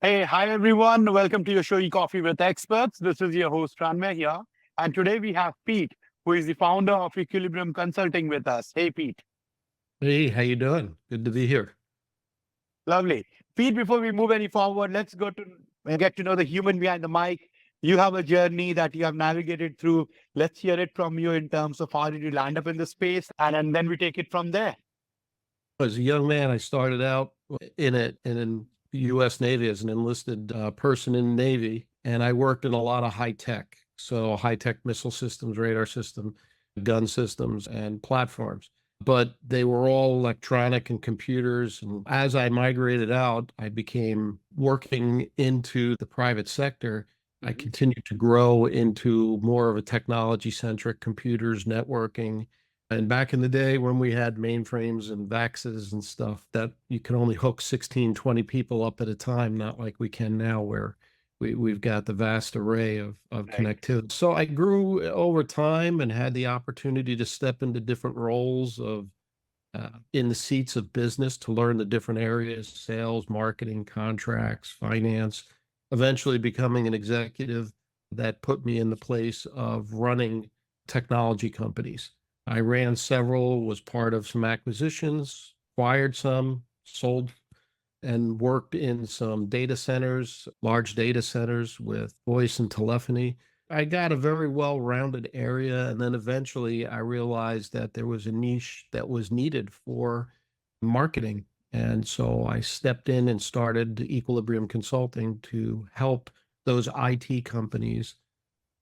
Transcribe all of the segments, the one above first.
Hi everyone. Welcome to your show, Coffee with Experts. This is your host, Ranmay here. And today we have Pete, who is the founder of Equilibrium Consulting with us. Hey, Pete. Hey, how you doing? Good to be here. Lovely. Pete, before we move any forward, let's go to get to know the human behind the mic. You have a journey that you have navigated through. Let's hear it from you in terms of how did you land up in the space, and then we take it from there. As a young man, I started out in U.S. Navy as an enlisted person in the Navy, and I worked in a lot of high tech, so high tech missile systems, radar system, gun systems, and platforms. But they were all electronic and computers. And as I migrated out, I became working into the private sector. I Mhm. continued to grow into more of a technology centric computers, networking. And back in the day when we had mainframes and VAXs and stuff, that you could only hook 16, 20 people up at a time, not like we can now where we've got the vast array of Right. connectivity. So I grew over time and had the opportunity to step into different roles of in the seats of business to learn the different areas, sales, marketing, contracts, finance, eventually becoming an executive that put me in the place of running technology companies. I ran several, was part of some acquisitions, acquired some, sold, and worked in some data centers, large data centers with voice and telephony. I got a very well rounded area. And then eventually I realized that there was a niche that was needed for marketing. And so I stepped in and started Equilibrium Consulting to help those IT companies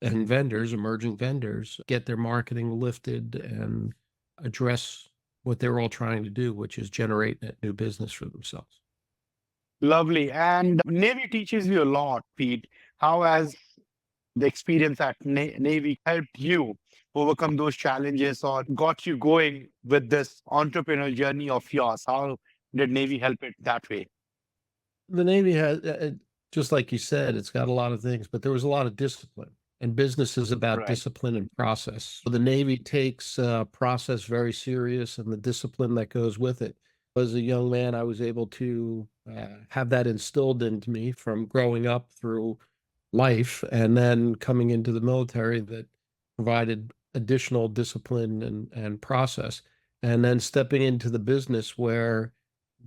and vendors, emerging vendors, get their marketing lifted and address what they're all trying to do, which is generate net new business for themselves. Lovely. And Navy teaches you a lot, Pete. How has the experience at Navy helped you overcome those challenges or got you going with this entrepreneurial journey of yours? How did Navy help it that way? The Navy has, just like you said, it's got a lot of things, but there was a lot of discipline, and business is about Right. discipline and process. So the Navy takes process very serious and the discipline that goes with it. As a young man, I was able to have that instilled into me from growing up through life and then coming into the military that provided additional discipline and process. And then stepping into the business where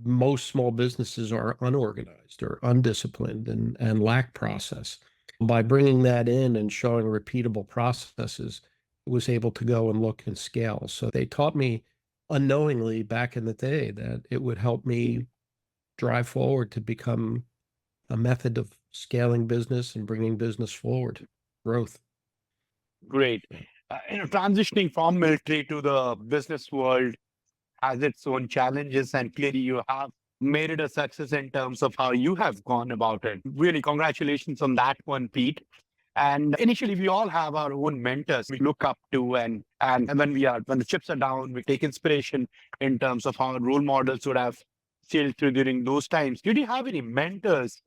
most small businesses are unorganized or undisciplined and lack process. By bringing that in and showing repeatable processes, it was able to go and look and scale. So they taught me unknowingly back in the day that it would help me drive forward to become a method of scaling business and bringing business forward, growth. Great. Transitioning from military to the business world has its own challenges, and clearly you have made it a success in terms of how you have gone about it. Really, congratulations on that one, Pete. And initially, we all have our own mentors we look up to, and when the chips are down, we take inspiration in terms of how role models would have sailed through during those times. Did you have any mentors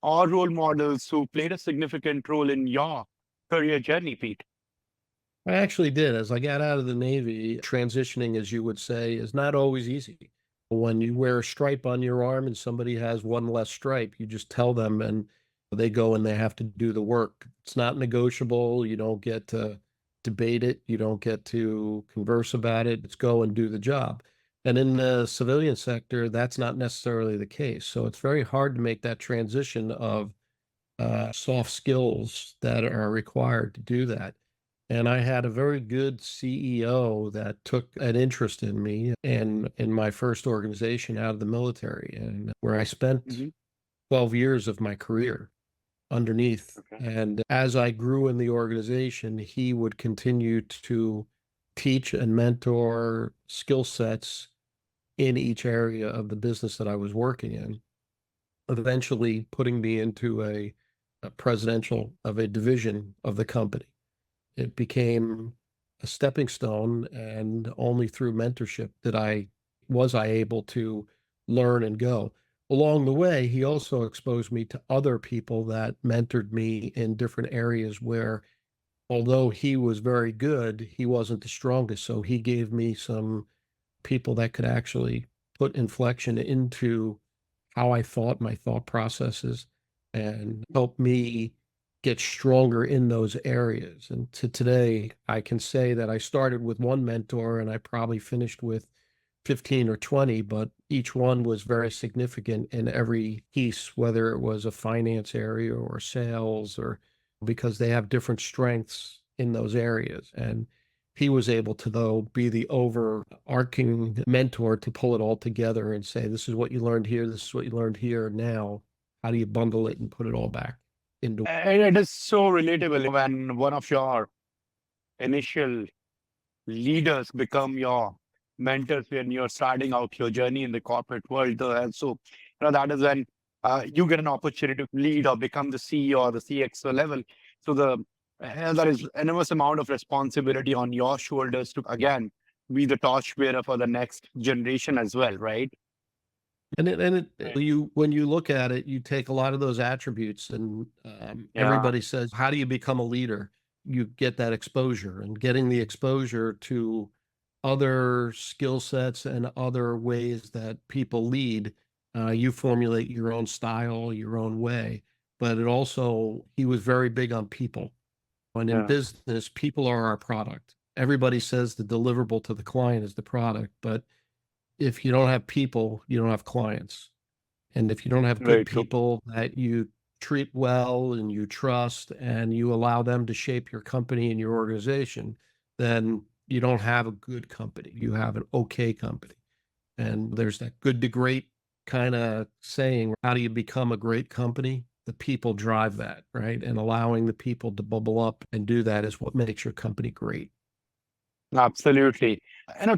or role models who played a significant role in your career journey, Pete? I actually did. As I got out of the Navy, transitioning, as you would say, is not always easy. When you wear a stripe on your arm and somebody has one less stripe, you just tell them and they go and they have to do the work. It's not negotiable. You don't get to debate it. You don't get to converse about it. It's go and do the job. And in the civilian sector, that's not necessarily the case. So it's very hard to make that transition of soft skills that are required to do that. And I had a very good CEO that took an interest in me and in my first organization out of the military, and where I spent Hmm. 12 years of my career underneath. Okay. And as I grew in the organization, he would continue to teach and mentor skill sets in each area of the business that I was working in, eventually putting me into a presidential of a division of the company. It became a stepping stone, and only through mentorship did I able to learn and go. Along the way, he also exposed me to other people that mentored me in different areas where, although he was very good, he wasn't the strongest. So he gave me some people that could actually put inflection into how I thought, my thought processes, and helped me get stronger in those areas. And to today, I can say that I started with one mentor and I probably finished with 15 or 20, but each one was very significant in every piece, whether it was a finance area or sales, or because they have different strengths in those areas. And he was able to, though, be the overarching mentor to pull it all together and say, this is what you learned here, this is what you learned here. Now, how do you bundle it and put it all back into? And it is so relatable when one of your initial leaders become your mentors when you're starting out your journey in the corporate world. And so, that is when you get an opportunity to lead or become the CEO or the CXO level. So there is enormous amount of responsibility on your shoulders to, again, be the torchbearer for the next generation as well, right? You, when you look at it, you take a lot of those attributes, and Yeah, everybody says, how do you become a leader? You get that exposure, and getting the exposure to other skill sets and other ways that people lead. You formulate your own style, your own way. But it also, he was very big on people. And in yeah, business, people are our product. Everybody says the deliverable to the client is the product, but if you don't have people, you don't have clients. And if you don't have very good true. people that you treat well and you trust and you allow them to shape your company and your organization, then you don't have a good company. You have an okay company. And there's that good to great kind of saying, how do you become a great company? The people drive that, right? And allowing the people to bubble up and do that is what makes your company great. Absolutely.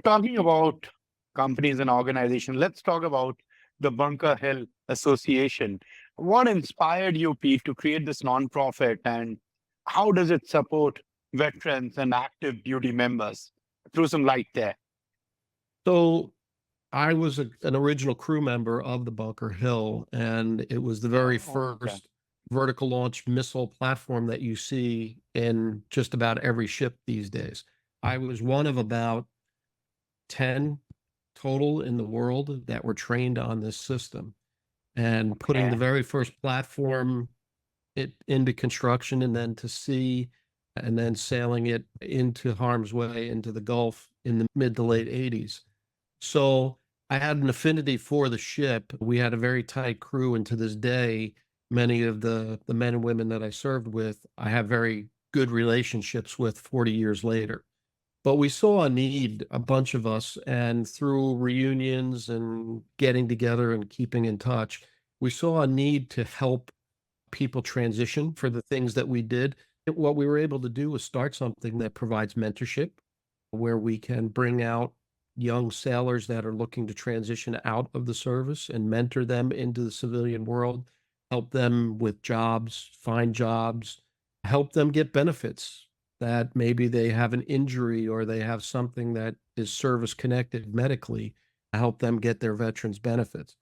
Talking about companies and organizations, let's talk about the Bunker Hill Association. What inspired you, Pete, to create this nonprofit, and how does it support veterans and active duty members? Throw some light there. So I was an original crew member of the Bunker Hill, and it was the very Oh, okay. first vertical launch missile platform that you see in just about every ship these days. I was one of about 10 total in the world that were trained on this system, and putting the Okay. very first platform it into construction and then to sea, and then sailing it into harm's way into the Gulf in the mid to late 80s. So I had an affinity for the ship. We had a very tight crew, and to this day, many of the men and women that I served with, I have very good relationships with 40 years later. But we saw a need, a bunch of us, and through reunions and getting together and keeping in touch, we saw a need to help people transition for the things that we did. What we were able to do was start something that provides mentorship, where we can bring out young sailors that are looking to transition out of the service and mentor them into the civilian world, help them with jobs, find jobs, help them get benefits that maybe they have an injury or they have something that is service connected medically, help them get their veterans benefits.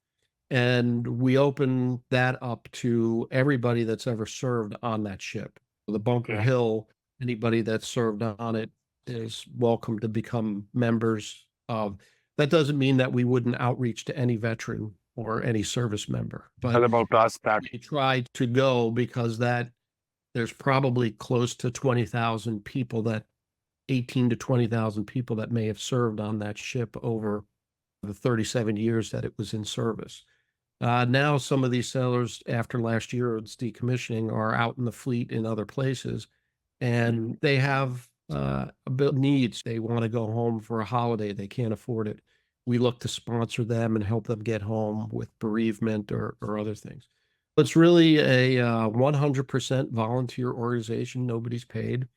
And we open that up to everybody that's ever served on that ship. The Bunker Okay. Hill, anybody that's served on it is welcome to become members of. That doesn't mean that we wouldn't outreach to any veteran or any service member, I but was about to ask that. we try to go because that there's probably close to 20,000 people, that 18 to 20,000 people that may have served on that ship over the 37 years that it was in service. Now, some of these sailors, after last year's decommissioning, are out in the fleet in other places, and they have needs. They want to go home for a holiday. They can't afford it. We look to sponsor them and help them get home with bereavement or other things. It's really a 100% volunteer organization. Nobody's paid,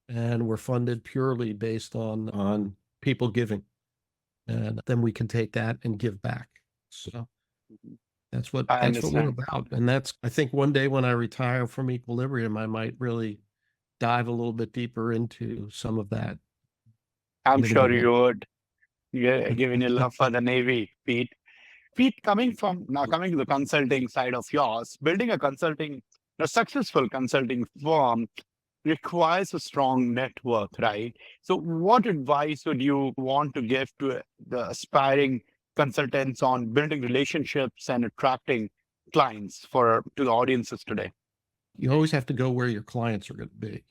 and we're funded purely based on people giving, and then we can take that and give back. So that's what I that's what we're understand. about. And that's, I think, one day when I retire from Equilibrium, I might really dive a little bit deeper into some of that a I'm little sure bit more. you would. You're giving your love for the Navy, Pete. Pete, coming to the consulting side of yours, building a successful consulting firm requires a strong network, right? So, what advice would you want to give to the aspiring consultants on building relationships and attracting clients for to the audiences today? You always have to go where your clients are going to be,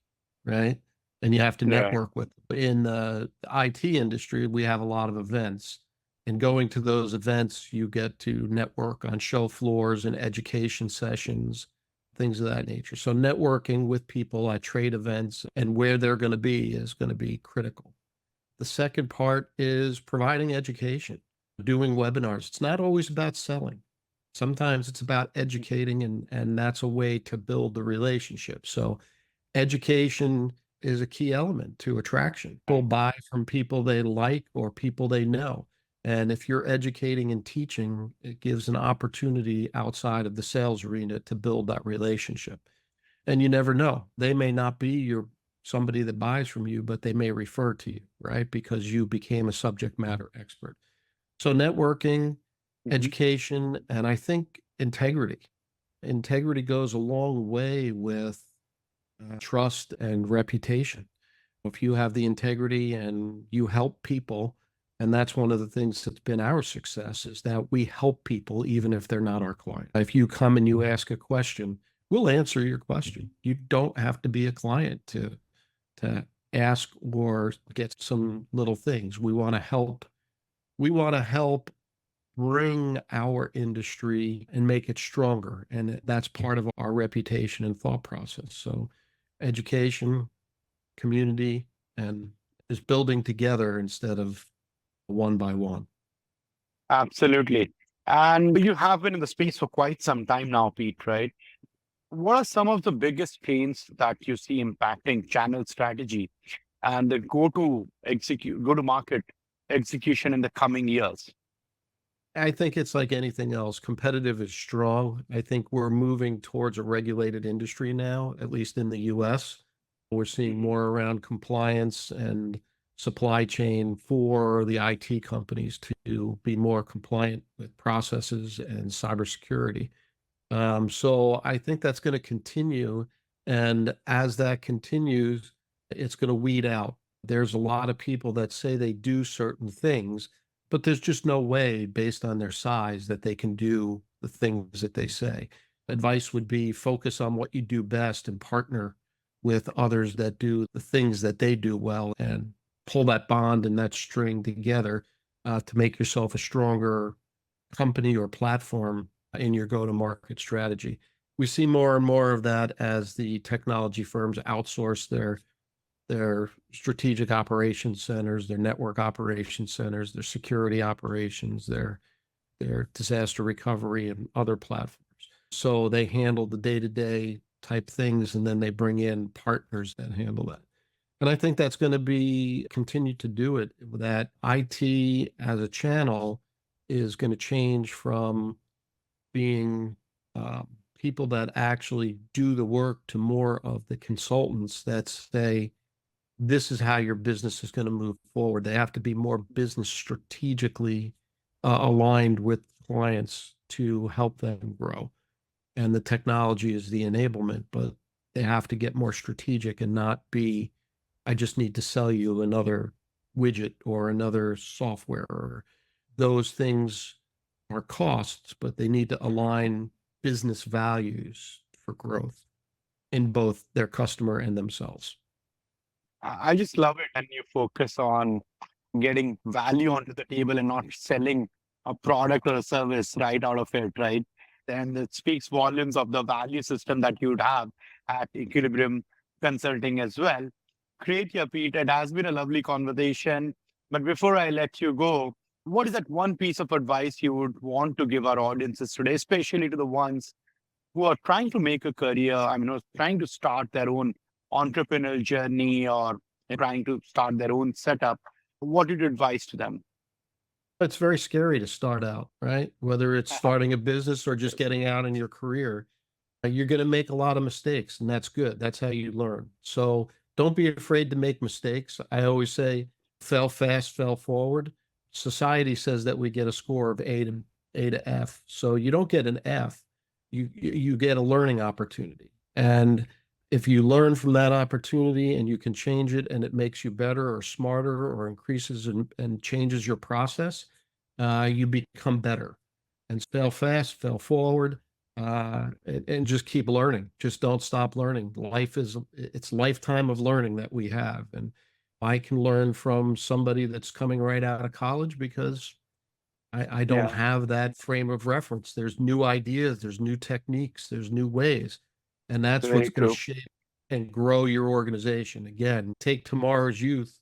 right? And you have to Right. network with them. In the IT industry, we have a lot of events. And going to those events, you get to network on show floors and education sessions, things of that nature. So networking with people at trade events and where they're going to be is going to be critical. The second part is providing education, doing webinars. It's not always about selling. Sometimes it's about educating, and that's a way to build the relationship. So education is a key element to attraction. People buy from people they like or people they know. And if you're educating and teaching, it gives an opportunity outside of the sales arena to build that relationship. And you never know. They may not be your somebody that buys from you, but they may refer to you, right? Because you became a subject matter expert. So networking, Mhm. education, and I think integrity. Integrity goes a long way with trust and reputation. If you have the integrity and you help people, and that's one of the things that's been our success is that we help people even if they're not our client. If you come and you ask a question, we'll answer your question. You don't have to be a client to ask or get some little things. We want to help. We want to help bring our industry and make it stronger. And that's part of our reputation and thought process. So education, community, and is building together instead of one by one. Absolutely. And you have been in the space for quite some time now, Pete, right? What are some of the biggest trends that you see impacting channel strategy and the go to market execution in the coming years? I think it's like anything else. Competitive is strong. I think we're moving towards a regulated industry now, at least in the US. We're seeing Mhm. more around compliance and supply chain for the IT companies to be more compliant with processes and cybersecurity. So I think that's going to continue. And as that continues, it's going to weed out. There's a lot of people that say they do certain things, but there's just no way, based on their size, that they can do the things that they say. Advice would be focus on what you do best and partner with others that do the things that they do well and pull that bond and that string together to make yourself a stronger company or platform in your go-to-market strategy. We see more and more of that as the technology firms outsource their strategic operations centers, their network operations centers, their security operations, their disaster recovery and other platforms. So they handle the day-to-day type things, and then they bring in partners that handle that. And I think that's going to be continue to do it. That IT as a channel is going to change from being people that actually do the work to more of the consultants that say, this is how your business is going to move forward. They have to be more business strategically aligned with clients to help them grow. And the technology is the enablement, but they have to get more strategic and not be, I just need to sell you another widget or another software. Or those things are costs, but they need to align business values for growth in both their customer and themselves. I just love it. And you focus on getting value onto the table and not selling a product or a service right out of it, right? And it speaks volumes of the value system that you'd have at Equilibrium Consulting as well. Great, yeah, Pete. It has been a lovely conversation. But before I let you go, what is that one piece of advice you would want to give our audiences today, especially to the ones who are trying to make a career, trying to start their own entrepreneurial journey or trying to start their own setup? What did you advise to them? It's very scary to start out, right? Whether it's starting a business or just getting out in your career, you're going to make a lot of mistakes, and that's good. That's how you learn. So don't be afraid to make mistakes. I always say, fail fast, fail forward. Society says that we get a score of A to F. So you don't get an F, you get a learning opportunity. And if you learn from that opportunity and you can change it and it makes you better or smarter or increases and changes your process, you become better. And fail fast, fail forward. and just keep learning. Just don't stop learning. It's lifetime of learning that we have. And I can learn from somebody that's coming right out of college because I don't Yeah, have that frame of reference. There's new ideas, there's new techniques, there's new ways. And that's what's very going to true. shape and grow your organization. Again, take tomorrow's youth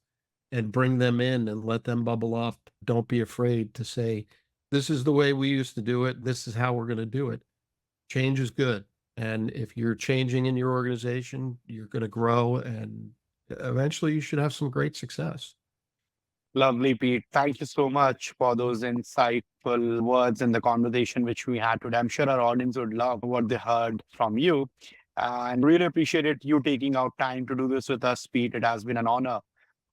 and bring them in and let them bubble up. Don't be afraid to say, this is the way we used to do it. This is how we're going to do it. Change is good. And if you're changing in your organization, you're going to grow and eventually you should have some great success. Lovely, Pete. Thank you so much for those insightful words and the conversation which we had today. I'm sure our audience would love what they heard from you. And really appreciated you taking out time to do this with us, Pete. It has been an honor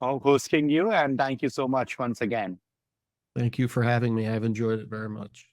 hosting you. And thank you so much once again. Thank you for having me. I've enjoyed it very much.